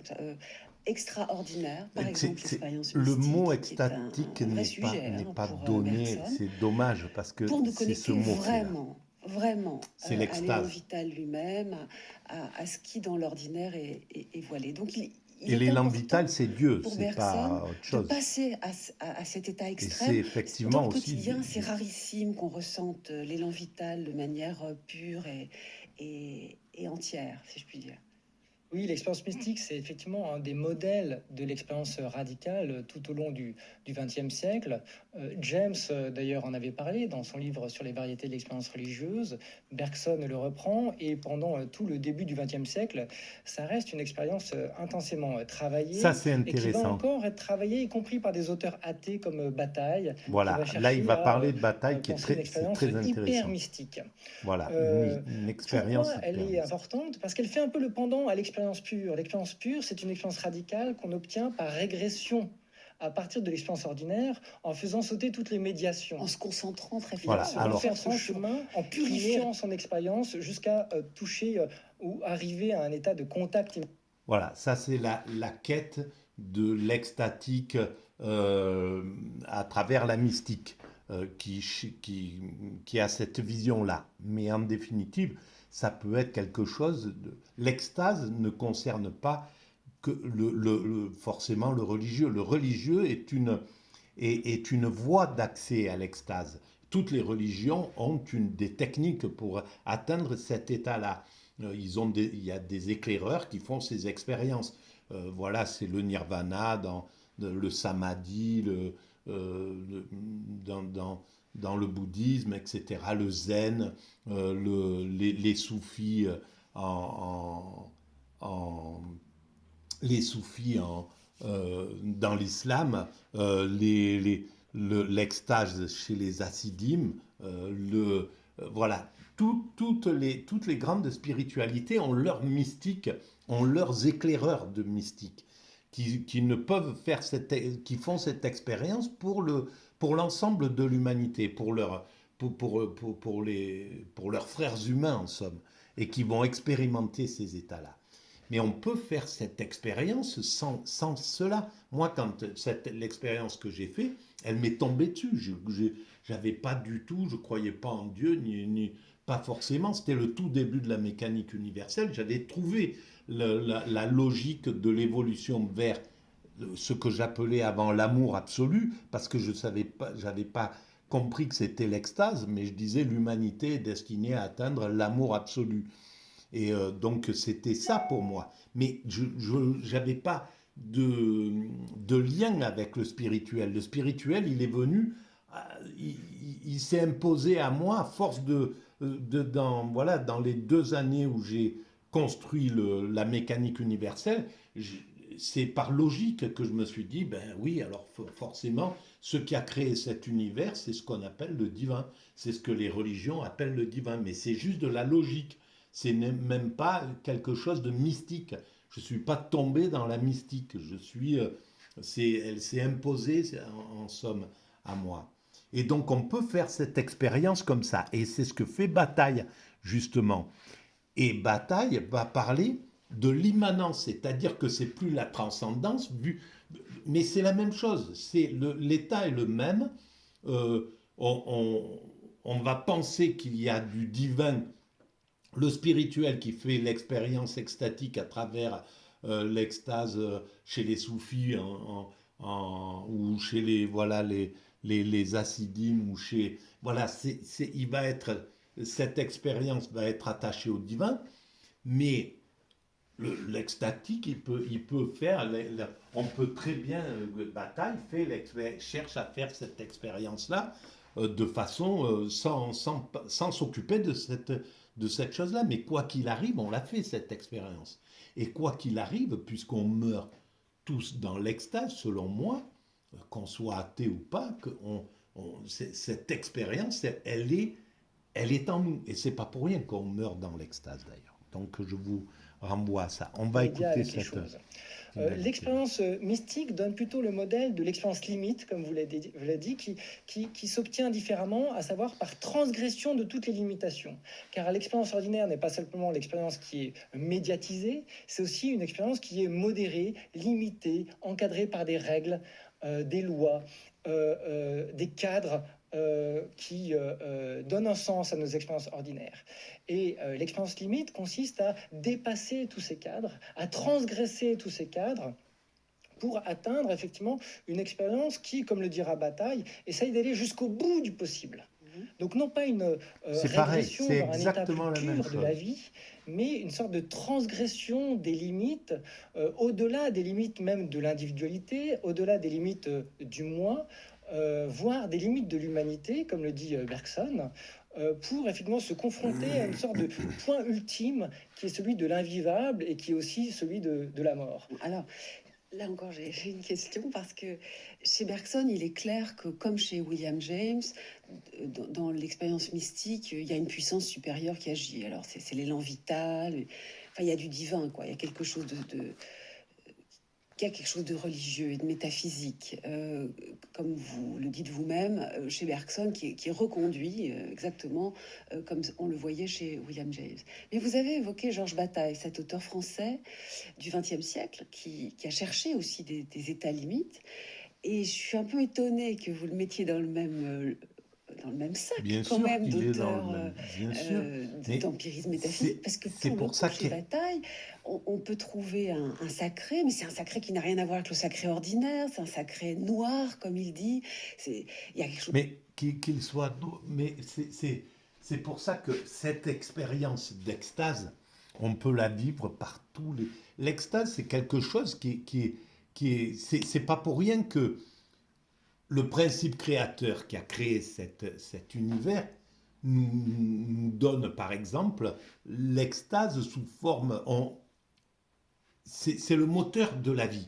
extraordinaires. Par exemple, l'expérience mystique. Le mot extatique n'est pas donné, c'est dommage, parce que pour nous c'est ce connecter mot vraiment c'est à l'élan l'extase. vital lui-même, à ce qui dans l'ordinaire est voilé. Donc Et l'élan vital, c'est Dieu, pour c'est Bergson, pas autre chose. de passer à cet état Et extrême. c'est effectivement Dans le aussi quotidien, c'est rarissime qu'on ressente l'élan vital de manière pure et entière, si je puis dire. Oui, l'expérience mystique, c'est effectivement un des modèles de l'expérience radicale tout au long du XXe siècle. James, d'ailleurs, en avait parlé dans son livre sur les variétés de l'expérience religieuse. Bergson le reprend et pendant tout le début du XXe siècle, ça reste une expérience intensément travaillée. Ça, c'est et qui va intéressant. encore être travaillée, y compris par des auteurs athées comme Bataille. Voilà, là il va parler de Bataille qui est très hyper intéressant. mystique. Voilà, une expérience. Pourquoi elle est importante? Parce qu'elle fait un peu le pendant à l'expérience pure. L'expérience pure, c'est une expérience radicale qu'on obtient par régression à partir de l'expérience ordinaire, en faisant sauter toutes les médiations. En se concentrant très Voilà, fortement. alors, faire son chemin, en purifiant son expérience jusqu'à toucher ou arriver à un état de contact. Voilà, ça c'est la quête de l'extatique à travers la mystique qui a cette vision-là. Mais en définitive, ça peut être quelque chose de... L'extase ne concerne pas que forcément le religieux. Le religieux est une voie d'accès à l'extase. Toutes les religions ont des techniques pour atteindre cet état-là. Il y a des éclaireurs qui font ces expériences. Voilà, c'est le nirvana, le samadhi, dans le bouddhisme, etc. Le zen, les soufis en les soufis dans l'islam, l'extase chez les hassidim, voilà, toutes les grandes spiritualités ont leur mystique, ont leurs éclaireurs de mystique, qui ne peuvent faire qui font cette expérience pour l'ensemble de l'humanité, pour leurs frères humains en somme, et qui vont expérimenter ces états-là. Mais on peut faire cette expérience sans cela. Moi, l'expérience que j'ai faite, elle m'est tombée dessus. J'avais pas du tout, je croyais pas en Dieu, ni pas forcément. C'était le tout début de la mécanique universelle. J'avais trouvé la logique de l'évolution vers ce que j'appelais avant l'amour absolu, parce que je savais pas, j'avais pas compris que c'était l'extase, mais je disais l'humanité est destinée à atteindre l'amour absolu. Et donc c'était ça pour moi. Mais je n'avais pas de lien avec le spirituel. Le spirituel, il est venu, il s'est imposé à moi à force voilà, dans les 2 années où j'ai construit la mécanique universelle. C'est par logique que je me suis dit, ben oui, alors forcément, ce qui a créé cet univers, c'est ce qu'on appelle le divin. C'est ce que les religions appellent le divin. Mais c'est juste de la logique. C'est même pas quelque chose de mystique. Je ne suis pas tombé dans la mystique. Elle s'est imposée en somme à moi. Et donc on peut faire cette expérience comme ça. Et c'est ce que fait Bataille, justement. Et Bataille va parler de l'immanence, c'est-à-dire que c'est plus la transcendance, mais c'est la même chose. L'état est le même. Euh, on va penser qu'il y a du divin, le spirituel qui fait l'expérience extatique à travers l'extase chez les soufis ou chez les hassidim ou chez voilà, cette expérience va être attachée au divin, mais l'extatique il peut faire on peut très bien Bataille cherche à faire cette expérience là de façon sans s'occuper de cette chose-là. Mais quoi qu'il arrive, on l'a fait, cette expérience. Et quoi qu'il arrive, puisqu'on meurt tous dans l'extase, selon moi, qu'on soit athée ou pas, cette expérience, elle est en nous. Et c'est pas pour rien qu'on meurt dans l'extase, d'ailleurs. Donc, je vous renvoie à ça. On va écouter cette... L'expérience mystique donne plutôt le modèle de l'expérience limite, comme vous l'avez dit, qui s'obtient différemment, à savoir par transgression de toutes les limitations. Car l'expérience ordinaire n'est pas simplement l'expérience qui est médiatisée, c'est aussi une expérience qui est modérée, limitée, encadrée par des règles, des lois, des cadres qui donnent un sens à nos expériences ordinaires. Et l'expérience limite consiste à dépasser tous ces cadres, à transgresser tous ces cadres pour atteindre effectivement une expérience qui, comme le dira Bataille, essaye d'aller jusqu'au bout du possible. Donc non pas une régression vers un état plus pur de la vie, mais une sorte de transgression des limites, au-delà des limites même de l'individualité, au-delà des limites du moi, voire des limites de l'humanité, comme le dit Bergson, pour effectivement se confronter à une sorte de point ultime qui est celui de l'invivable et qui est aussi celui de la mort. Alors, là encore, j'ai une question parce que chez Bergson, il est clair que, comme chez William James, dans l'expérience mystique, il y a une puissance supérieure qui agit. Alors, c'est l'élan vital, enfin, il y a du divin, quoi. Il y a quelque chose il y a quelque chose de religieux et de métaphysique, comme vous le dites vous-même, chez Bergson, qui est reconduit exactement comme on le voyait chez William James. Mais vous avez évoqué Georges Bataille, cet auteur français du XXe siècle, qui a cherché aussi des états limites. Et je suis un peu étonnée que vous le mettiez dans le même sac, bien quand sûr même, d'auteurs d'empirisme métaphysique, parce que c'est pour ça chez Bataille, on peut trouver un sacré, mais c'est un sacré qui n'a rien à voir avec le sacré ordinaire, c'est un sacré noir, comme il dit. Il y a quelque chose... Mais qu'il soit... Mais c'est pour ça que cette expérience d'extase, on peut la vivre par tous les... L'extase, c'est quelque chose qui est... C'est pas pour rien que le principe créateur qui a créé cet univers nous donne, par exemple, l'extase sous forme... c'est le moteur de la vie.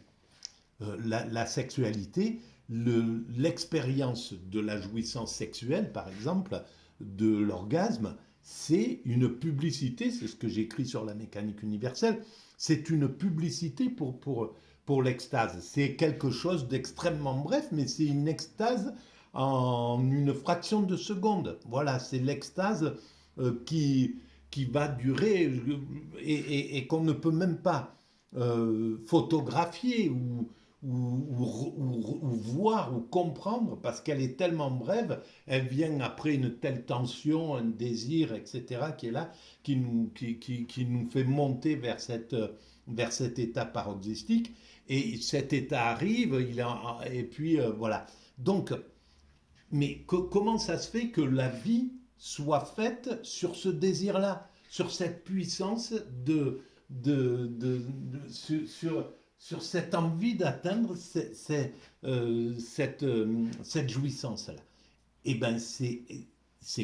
La sexualité, l'expérience de la jouissance sexuelle, par exemple, de l'orgasme, c'est une publicité, c'est ce que j'écris sur la mécanique universelle, c'est une publicité pour l'extase. C'est quelque chose d'extrêmement bref, mais c'est une extase en une fraction de seconde. Voilà, c'est l'extase qui va durer et qu'on ne peut même pas photographier ou voir ou comprendre parce qu'elle est tellement brève, elle vient après une telle tension, un désir, etc., qui est là, qui nous fait monter vers cet état paroxystique. Et cet état arrive, et puis voilà. Donc, mais comment ça se fait que la vie soit faite sur ce désir-là, sur cette puissance sur cette envie d'atteindre cette jouissance-là? Eh bien, c'est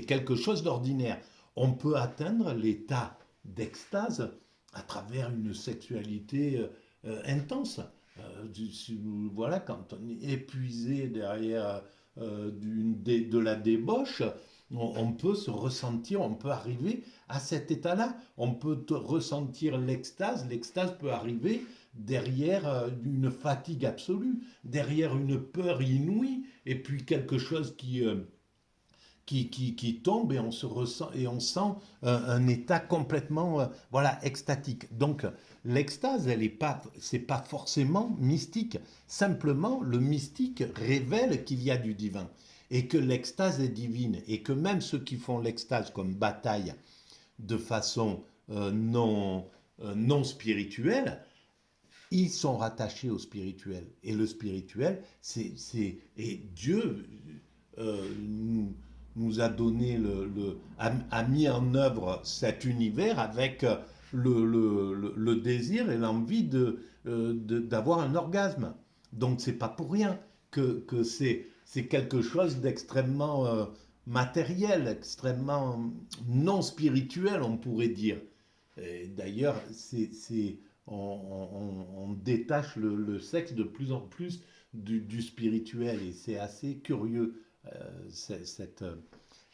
quelque chose d'ordinaire. On peut atteindre l'état d'extase à travers une sexualité intense. Voilà, quand on est épuisé derrière de la débauche, on peut se ressentir, on peut arriver à cet état-là. On peut ressentir l'extase. L'extase peut arriver derrière une fatigue absolue, derrière une peur inouïe, et puis quelque chose qui tombe et on se ressent et on sent un état complètement voilà extatique. Donc l'extase, c'est pas forcément mystique. Simplement, le mystique révèle qu'il y a du divin et que l'extase est divine et que même ceux qui font l'extase comme bataille de façon non spirituelle, ils sont rattachés au spirituel. Et le spirituel, et Dieu nous a donné a mis en œuvre cet univers avec le désir et l'envie d'avoir un orgasme. Donc c'est pas pour rien que c'est quelque chose d'extrêmement matériel, extrêmement non spirituel, on pourrait dire. D'ailleurs, on détache le sexe de plus en plus du spirituel et c'est assez curieux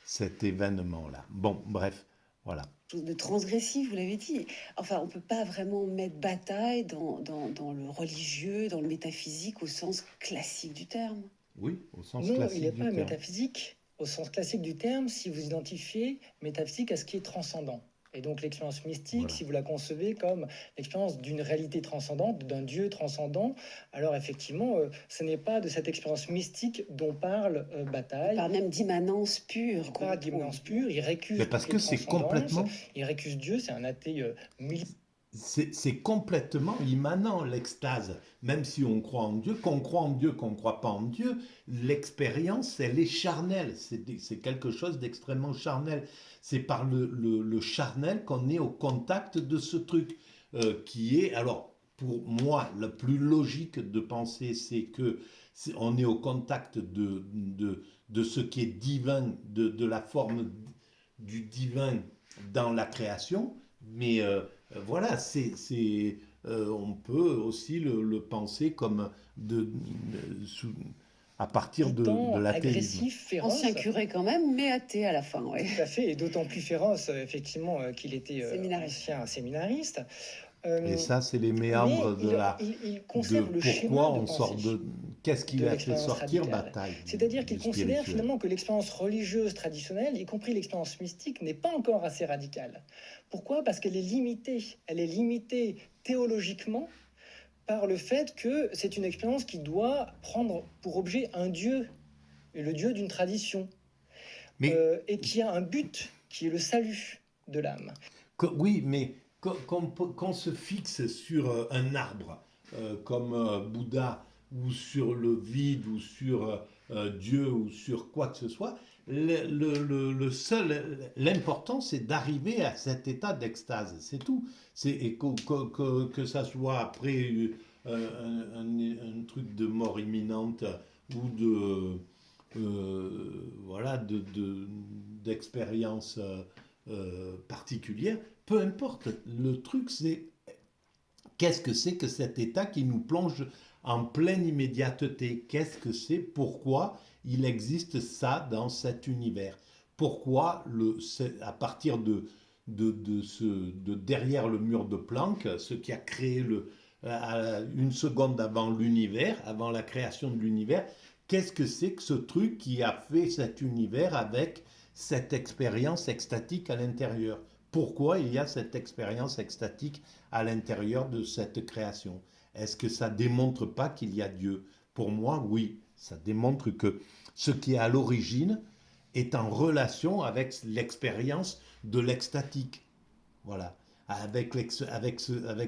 cet événement-là. Bon, bref, voilà. De transgressif, vous l'avez dit. Enfin, on ne peut pas vraiment mettre bataille dans le religieux, dans le métaphysique au sens classique du terme. Oui, au sens Non, classique il n'est du pas terme. métaphysique au sens classique du terme si vous identifiez métaphysique à ce qui est transcendant. Et donc l'expérience mystique, Voilà. si vous la concevez comme l'expérience d'une réalité transcendante, d'un Dieu transcendant, alors effectivement, ce n'est pas de cette expérience mystique dont parle Bataille. Il parle même d'immanence pure. Il parle d'immanence pure, il récuse Mais parce toutes les que c'est transcendances, complètement... il récuse Dieu, c'est un athée militant. C'est complètement immanent l'extase. Même si on croit en Dieu, qu'on croit en Dieu, qu'on ne croit pas en Dieu, l'expérience, elle est charnelle. C'est quelque chose d'extrêmement charnel. C'est par le charnel qu'on est au contact de ce truc qui est... Alors, pour moi, le plus logique de penser, c'est que on est au contact de ce qui est divin, de la forme du divin dans la création, mais voilà, on peut aussi le penser comme à partir de l'athéisme. Agressif, féroce. Ancien curé quand même, mais athée à la fin, ouais. Tout à fait, et d'autant plus féroce, effectivement, qu'il était ancien séminariste. Et ça, c'est les méandres il conserve le schéma pourquoi de on sort pensée qu'est-ce qui de l'a fait l'expérience sortir radicale. Bataille. C'est-à-dire qu'il du considère spirituel. finalement que l'expérience religieuse traditionnelle, y compris l'expérience mystique, n'est pas encore assez radicale. Pourquoi ? Parce qu'elle est limitée. Elle est limitée théologiquement par le fait que c'est une expérience qui doit prendre pour objet un Dieu, et le Dieu d'une tradition, et qui a un but, qui est le salut de l'âme. Oui, mais qu'on se fixe sur un arbre, comme Bouddha, ou sur le vide, ou sur Dieu, ou sur quoi que ce soit, l'important, c'est d'arriver à cet état d'extase, c'est tout. Et que ça soit après un truc de mort imminente, ou voilà, d'expérience particulière, peu importe. Le truc, c'est Qu'est-ce que c'est que cet état qui nous plonge en pleine immédiateté? Qu'est-ce que c'est? Pourquoi il existe ça dans cet univers? Pourquoi, à partir de derrière le mur de Planck, ce qui a créé une seconde avant l'univers, avant la création de l'univers, qu'est-ce que c'est que ce truc qui a fait cet univers avec cette expérience extatique à l'intérieur? Pourquoi il y a cette expérience extatique à l'intérieur de cette création? Est-ce que ça démontre pas qu'il y a Dieu? Pour moi, oui, ça démontre que ce qui est à l'origine est en relation avec l'expérience de l'extatique. Voilà, avec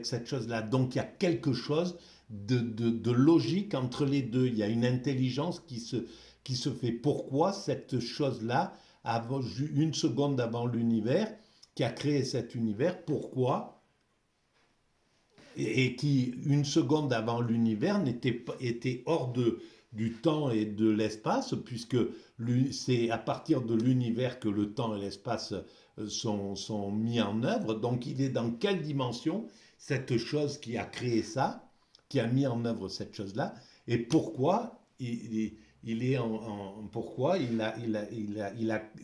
cette chose-là. Donc il y a quelque chose de logique entre les deux. Il y a une intelligence qui se fait. Pourquoi cette chose-là, une seconde avant l'univers, qui a créé cet univers, pourquoi et qui, une seconde avant l'univers, était hors du temps et de l'espace, puisque c'est à partir de l'univers que le temps et l'espace sont mis en œuvre. Donc il est dans quelle dimension cette chose qui a créé ça, qui a mis en œuvre cette chose-là, et pourquoi pourquoi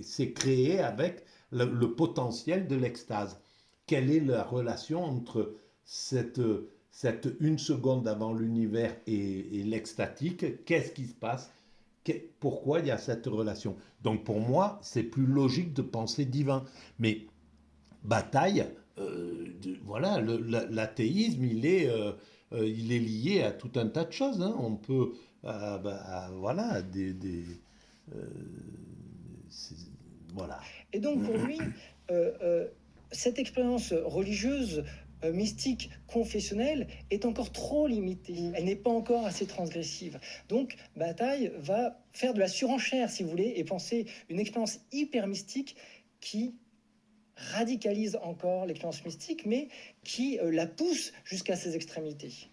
s'est créé avec le potentiel de l'extase. Quelle est la relation entre cette, cette une seconde avant l'univers et l'extatique? Qu'est-ce qui se passe? Pourquoi il y a cette relation? Donc pour moi, c'est plus logique de penser divin. Mais Bataille, voilà, l'athéisme, il est lié à tout un tas de choses, hein. On peut, voilà, euh, c'est- voilà. Et donc pour lui, cette expérience religieuse, mystique, confessionnelle est encore trop limitée. Elle n'est pas encore assez transgressive. Donc Bataille va faire de la surenchère, si vous voulez, et penser une expérience hyper mystique qui radicalise encore l'expérience mystique, mais qui la pousse jusqu'à ses extrémités.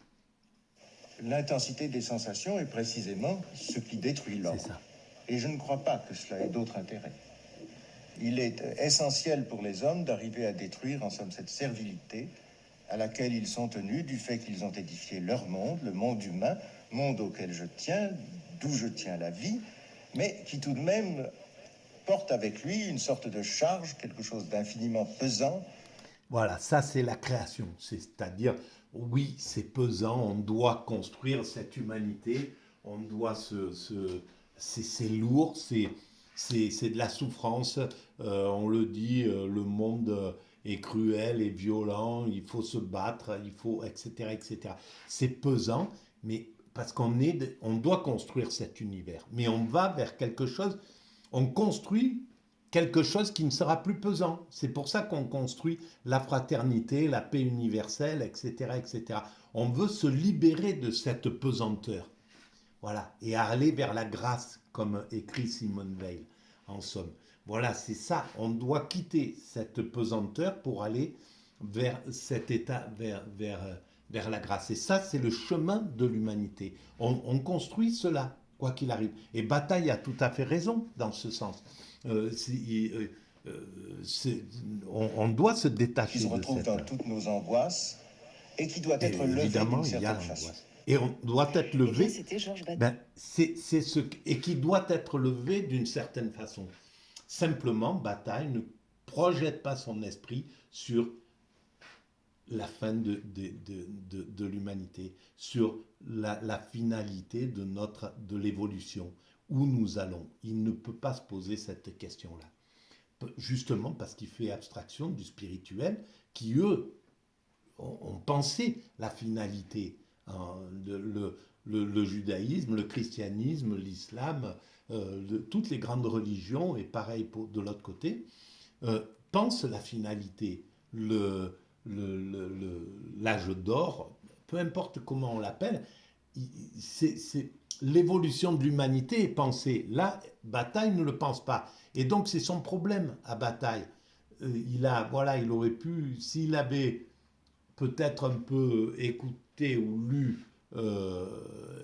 L'intensité des sensations est précisément ce qui détruit l'homme. C'est ça. Et je ne crois pas que cela ait d'autre intérêt. Il est essentiel pour les hommes d'arriver à détruire, en somme, cette servilité à laquelle ils sont tenus du fait qu'ils ont édifié leur monde, le monde humain, monde auquel je tiens, d'où je tiens la vie, mais qui tout de même porte avec lui une sorte de charge, quelque chose d'infiniment pesant. Voilà, ça c'est la création. C'est-à-dire, oui, c'est pesant, on doit construire cette humanité, on doit c'est lourd, c'est de la souffrance. On le dit, le monde est cruel et violent, il faut se battre, il faut, etc., etc. C'est pesant, mais parce on doit construire cet univers. Mais on va vers quelque chose, on construit quelque chose qui ne sera plus pesant. C'est pour ça qu'on construit la fraternité, la paix universelle, etc., etc. On veut se libérer de cette pesanteur. Voilà, et aller vers la grâce, comme écrit Simone Weil, en somme. Voilà, c'est ça. On doit quitter cette pesanteur pour aller vers cet état, vers la grâce. Et ça, c'est le chemin de l'humanité. On construit cela, quoi qu'il arrive. Et Bataille a tout à fait raison dans ce sens. On doit se détacher Qui se de retrouve cette... dans toutes nos angoisses et qui doit être levé Évidemment, d'une il y a certaine façon. l'angoisse. Et on doit être Eh bien, levé, c'était Georges Bataille. et qui doit être levé d'une certaine façon. Simplement, Bataille ne projette pas son esprit sur la fin de l'humanité, sur la finalité de l'évolution, où nous allons. Il ne peut pas se poser cette question-là. Justement parce qu'il fait abstraction du spirituel, qui, eux, ont pensé la finalité. Hein, le judaïsme, le christianisme, l'islam, toutes les grandes religions, et pareil de l'autre côté, pensent la finalité, l'âge d'or, peu importe comment on l'appelle, c'est l'évolution de l'humanité est pensée. Là, Bataille ne le pense pas. Et donc c'est son problème à Bataille. Il aurait pu, s'il avait peut-être un peu écouté ou lu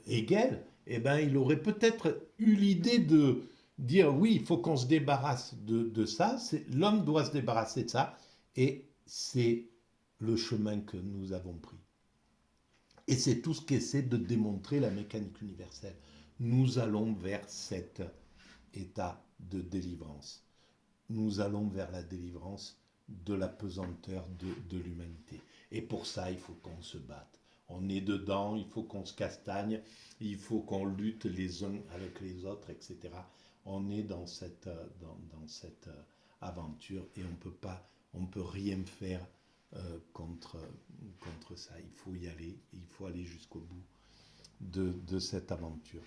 Hegel, eh ben, il aurait peut-être eu l'idée de dire oui, il faut qu'on se débarrasse de ça, l'homme doit se débarrasser de ça, et c'est le chemin que nous avons pris. Et c'est tout ce qu'essaie de démontrer la mécanique universelle. Nous allons vers cet état de délivrance. Nous allons vers la délivrance de la pesanteur de l'humanité. Et pour ça, il faut qu'on se batte. On est dedans, il faut qu'on se castagne, il faut qu'on lutte les uns avec les autres, etc. On est dans cette aventure et on peut rien faire contre ça. Il faut y aller, il faut aller jusqu'au bout de cette aventure.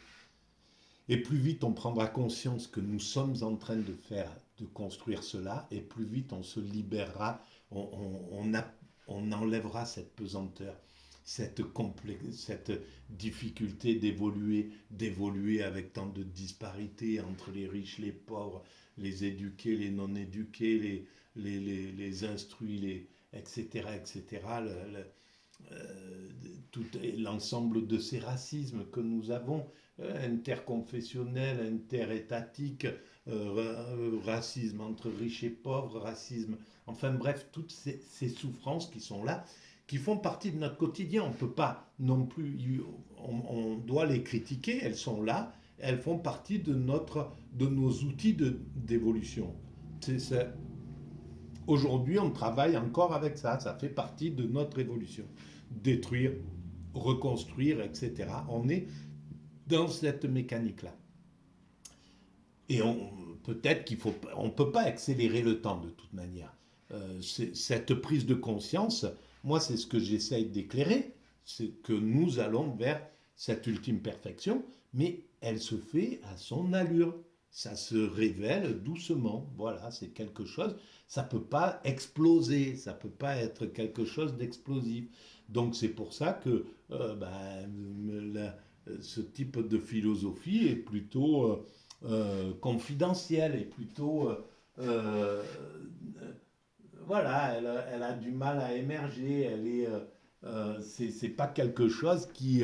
Et plus vite on prendra conscience que nous sommes en train de faire, de construire cela, et plus vite on se libérera, on enlèvera cette pesanteur, cette difficulté d'évoluer avec tant de disparités entre les riches, les pauvres, les éduqués, les non-éduqués, les instruits, etc., etc. Tout l'ensemble de ces racismes que nous avons, interconfessionnels, interétatiques, racisme entre riches et pauvres, racisme, enfin bref, toutes ces souffrances qui sont là, qui font partie de notre quotidien. On ne peut pas non plus, on doit les critiquer, elles sont là, elles font partie de nos outils d'évolution. Aujourd'hui, on travaille encore avec ça, ça fait partie de notre évolution. Détruire, reconstruire, etc. On est dans cette mécanique-là. Et peut-être on ne peut pas accélérer le temps de toute manière. Cette prise de conscience, moi c'est ce que j'essaye d'éclairer, c'est que nous allons vers cette ultime perfection, mais elle se fait à son allure. Ça se révèle doucement, voilà, c'est quelque chose, ça ne peut pas exploser, ça ne peut pas être quelque chose d'explosif. Donc c'est pour ça que ce type de philosophie est plutôt confidentielle, est plutôt... voilà, elle a du mal à émerger, c'est pas quelque chose qui...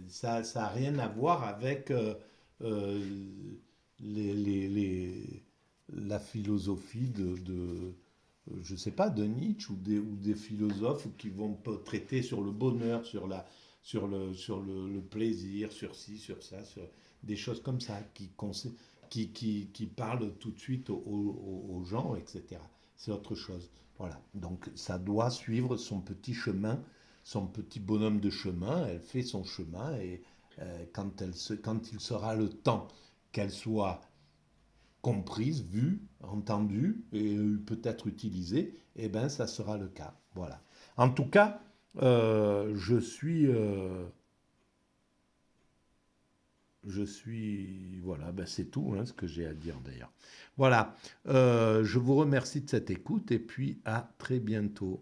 ça n'a rien à voir avec... la philosophie je sais pas, de Nietzsche ou des philosophes qui vont traiter sur le bonheur, sur le plaisir, sur ci, sur ça, sur des choses comme ça, qui parlent tout de suite aux gens, etc. C'est autre chose. Voilà. Donc ça doit suivre son petit chemin, son petit bonhomme de chemin. Elle fait son chemin et quand il sera le temps qu'elle soit comprise, vue, entendue et peut-être utilisée, eh bien ça sera le cas. Voilà. En tout cas, je suis, voilà, ben c'est tout ce que j'ai à dire d'ailleurs. Voilà, je vous remercie de cette écoute et puis à très bientôt.